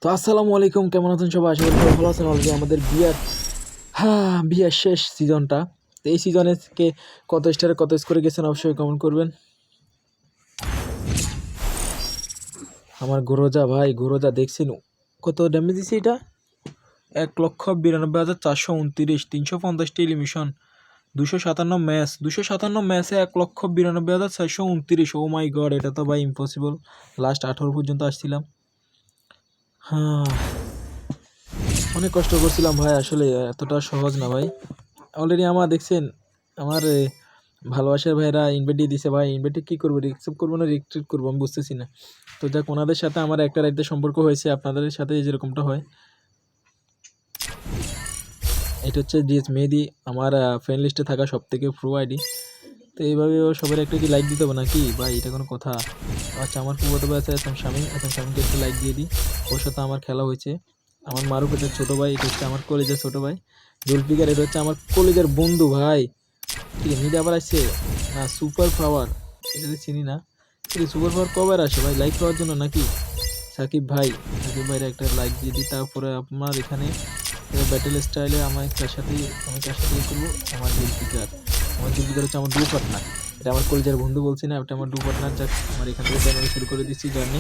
তো আসসালামু আলাইকুম, কেমন আছেন সবাই? আশা করি সবাই ভালো আছেন। অলরেডি আমাদের বিয়ার শেষ সিজনটা। তো এই সিজনে কে কত স্টারে কত স্কোরে গেছেন অবশ্যই কমেন্ট করবেন। আমার গোরোজা দেখছেন কত ড্যামেজ দিছে? এটা 1,92,429, 350টি এলিমিশন, 257 ম্যাচে 1,92,429। ও মাই গড, এটা তো ভাই ইম্পসিবল। লাস্ট 18 পর্যন্ত আসছিলাম। অনেক কষ্ট করছিলাম ভাই, আসলে এতটা সহজ না ভাই। অলরেডি আমার দেখছেন আমার ভালোবাসার ভাইরা ইনভাইট দিয়ে দিছে ভাই। ইনভাইটে কী করবো, রিসিভ করবো না রিট্রিট করবো আমি বুঝতেছি না। তো যাক, ওনাদের সাথে আমার একটা রাইতে সম্পর্ক হয়েছে, আপনাদের সাথে যেরকমটা হয়। এটা হচ্ছে ডিএস মেহেদি, আমার ফ্রেন্ড লিস্টে থাকা সব থেকে প্রো আইডি। তো এইভাবেও সবার একটা কি লাইক দিতে হবে নাকি ভাই? এটা কোনো কথা? আচ্ছা, আমার ফুফাতো ভাই আছে শামীমকে একটু লাইক দিয়ে দিই। ওর সাথে আমার খেলা হয়েছে। আমার মারুফ এটা ছোটো ভাই, এটা হচ্ছে আমার কলেজের ছোটো ভাই। জুলফিকার এটা হচ্ছে আমার কলেজের বন্ধু ভাই। ঠিক আছে, মিডিয়া আবার আসছে না? সুপার পাওয়ার, এটা চিনি না। ঠিক আছে, সুপার পাওয়ার কবে আসে ভাই? লাইক পাওয়ার জন্য নাকি? সাকিব ভাইয়ের একটা লাইক দিয়ে দিই। তারপরে আপনার এখানে ব্যাটেল স্টাইলে আমি কার সাথে করবো? আমার জুলফিকার হচ্ছে আমার ডু পার্টনার। এটা আমার কলেজের বন্ধু বলছি না, এটা আমার ডু পার্টনার। যাক, আমার এখান থেকে চ্যানেল শুরু করে দিচ্ছি জার্নি।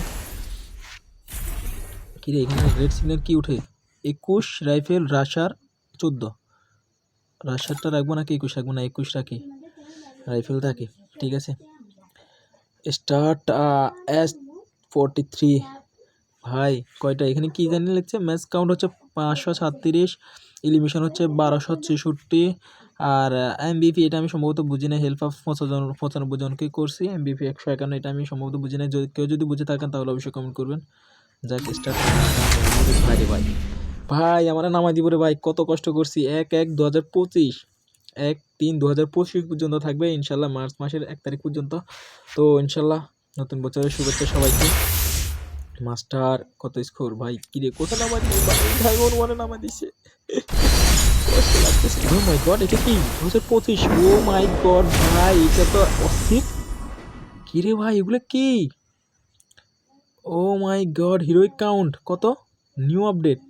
কিরে, এখানে রেড সিগন্যাল কি উঠে? 21 রাইফেল, রাশার 14। রাশারটা রাখবো নাকি 21 রাখবো? না, 21 রাখি, রাইফেল থাকে। ঠিক আছে, স্টার্ট S43। ভাই কয়টা এখানে কি জানি লিখছে? ম্যাচ কাউন্ট হচ্ছে 536, এলিমিশন হচ্ছে 1266। আর এমবিপি এটা আমি সম্ভবত বুঝি না। হেল্প অফ 95 জনকে করছি। এমবিপি 151, এটা আমি সম্ভবত বুঝি না। কেউ যদি বুঝে থাকেন তাহলে অবশ্যই কমেন্ট করবেন। যাক, স্টার্ট। ভাই আমার নামাই দিব রে ভাই, কত কষ্ট করছি। 1/1/2025, 1/3/2025 পর্যন্ত থাকবে ইনশাল্লাহ, মার্চ মাসের 1 তারিখ পর্যন্ত। তো ইনশাল্লাহ নতুন বছরের শুভেচ্ছা সবাইকে। মাস্টার কত স্কোর ভাই? কিরে, কোথায় নামা দিবে ভাই? ওর মনে নামা দিছে, কষ্ট লাগতেছে। ও মাই গড, এটা কি 2025? ও মাই গড ভাই, এটা তো অস্থির। কিরে ভাই, এগুলো কি? ও মাই গড, হিরোইক কাউন্ট কত? নিউ আপডেট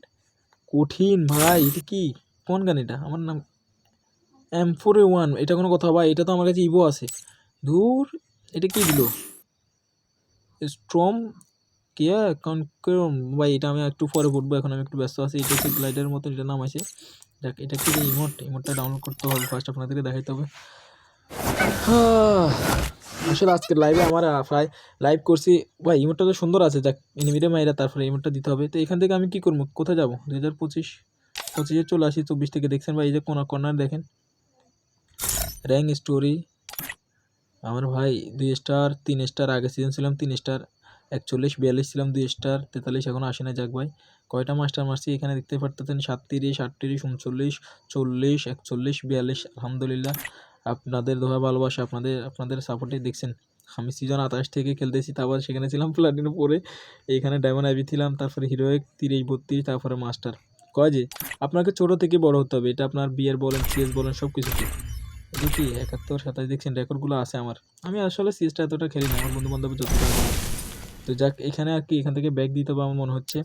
কঠিন ভাই। এটা কি, কোন গান এটা? আমার নাম M4A1, এটা কোনো কথা ভাই? এটা তো আমার কাছে ইভো আছে। দূর, এটা কি দিল? স্ট্রম কিয়া কনকরম ভাই, এটা আমি একটু পরে পড়বো, এখন আমি একটু ব্যস্ত আছি। এটা হচ্ছে গ্লাইডারের মতো, এটা নাম আছে। দেখ, এটা কি ইমোটটা ডাউনলোড করতে হবে ফার্স্ট, আপনাদেরকে দেখাইতে হবে। আসলে আজকের লাইভে আমার প্রায় লাইভ করছি ভাই। ইমোটটা তো সুন্দর আছে। যাক, এনিমিরে মাইরা তারপরে ইমোটটা দিতে হবে। তো এখান থেকে আমি কি করবো, কোথায় যাবো? 2025 চলে আসি 24 থেকে। দেখছেন ভাই, এই যে কর্নার দেখেন, র্যাঙ্ক স্টোরি। আমার ভাই 2 স্টার 3 স্টার, আগে সিজন ছিলাম 3 স্টার, 41 42 ছিলাম 2 স্টার, 43 এখনও আসে না। যাক ভাই, কয়টা মাস্টার মারছি এখানে দেখতে পারতেছেন? 37 38 39 40 41 42। আলহামদুলিল্লাহ, আপনাদের দোয়া ভালোবাসা, আপনাদের সাপোর্টে দেখছেন আমি সিজন 28 থেকে খেলতেছি। তারপর সেখানে ছিলাম প্লাটিনো পরে, এইখানে ডায়মন্ড আইভি ছিলাম, তারপরে হিরোইক 30 32, তারপরে মাস্টার। কয় যে আপনাকে ছোটো থেকে বড় হতে হবে, এটা আপনার বিয়ের বলেন, সিএস বলেন, সব কিছুতে। দেখি 71 27 দেখছেন, রেকর্ডগুলো আছে আমার। আমি আসলে সিএসটা এতটা খেলি না, আমার বন্ধু বান্ধব যতটা। তো যাক, এখানে আর কি, এখান থেকে ব্যাক দিতে হবে আমার মনে হচ্ছে।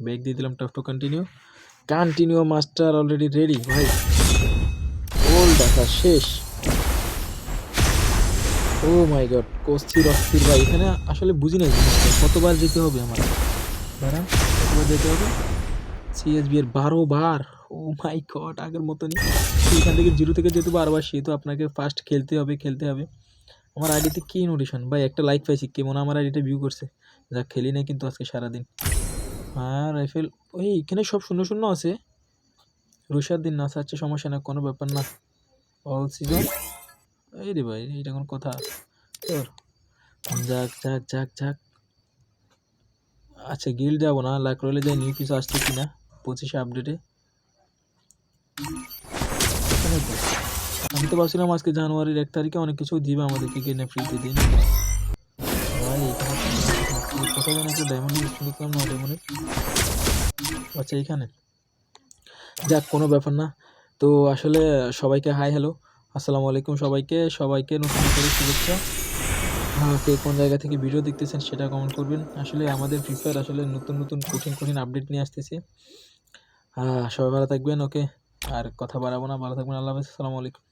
ব্যাক দিয়ে দিলাম, tough to continue master already ready ভাই। গোল দেখা শেষ। ও মাই গড, অস্থির ভাই। এখানে আসলে বুঝি না জিনিসটা, কতবার যেতে হবে আমার? দাঁড়ান, কতবার যেতে হবে? সিএসবি এর 12 বার। ও মাই গড, আগের মতনই। এখান থেকে 0 থেকে যেতে 12 বার, সে তো আপনাকে ফার্স্ট খেলতে হবে। আমার আইডিতে কি নোটিশন ভাই? একটা লাইক পাইছি, কেমন আমার আইডিটা ভিউ করছে। যাক, খেলি নাই কিন্তু আজকে সারাদিন। হ্যাঁ, রাইফেল ওই এখানে সব শূন্য শূন্য আছে। রুষার দিন না আচ্ছা, সমস্যা না, কোনো ব্যাপার না। অল সিজন, এই রে ভাই, এটা কোন কথা? তোর যাক। আচ্ছা, গিল্ড যাবো না, লাইক রইলে যাই, নিউ কিছু আসছে কিনা 25 আপডেটে। আমি তো ভাবছিলাম আজকে জানুয়ারির 1 তারিখে অনেক কিছু দিবে আমাদেরকে, কিনে ফ্রিতে দিন ভাই। এখানে কোথায় যেন একটা ডায়মন্ড দেখলাম না, ডায়মন্ডের। আচ্ছা, এইখানে। যাক, কোনো ব্যাপার না। তো আসলে সবাইকে হাই হ্যালো, আসসালামু আলাইকুম সবাইকে নতুন করে শুভেচ্ছা কে কোন জায়গা থেকে ভিডিও দেখতেছেন সেটা কমেন্ট করবেন। আসলে আমাদের ফ্রি ফায়ার আসলে নতুন নতুন কঠিন আপডেট নিয়ে আসতেছে। সবাই ভালো থাকবেন। ওকে, আর কথা বাড়াবো না, ভালো থাকবেন। আল্লাহ হাফেজ, আসসালামু আলাইকুম।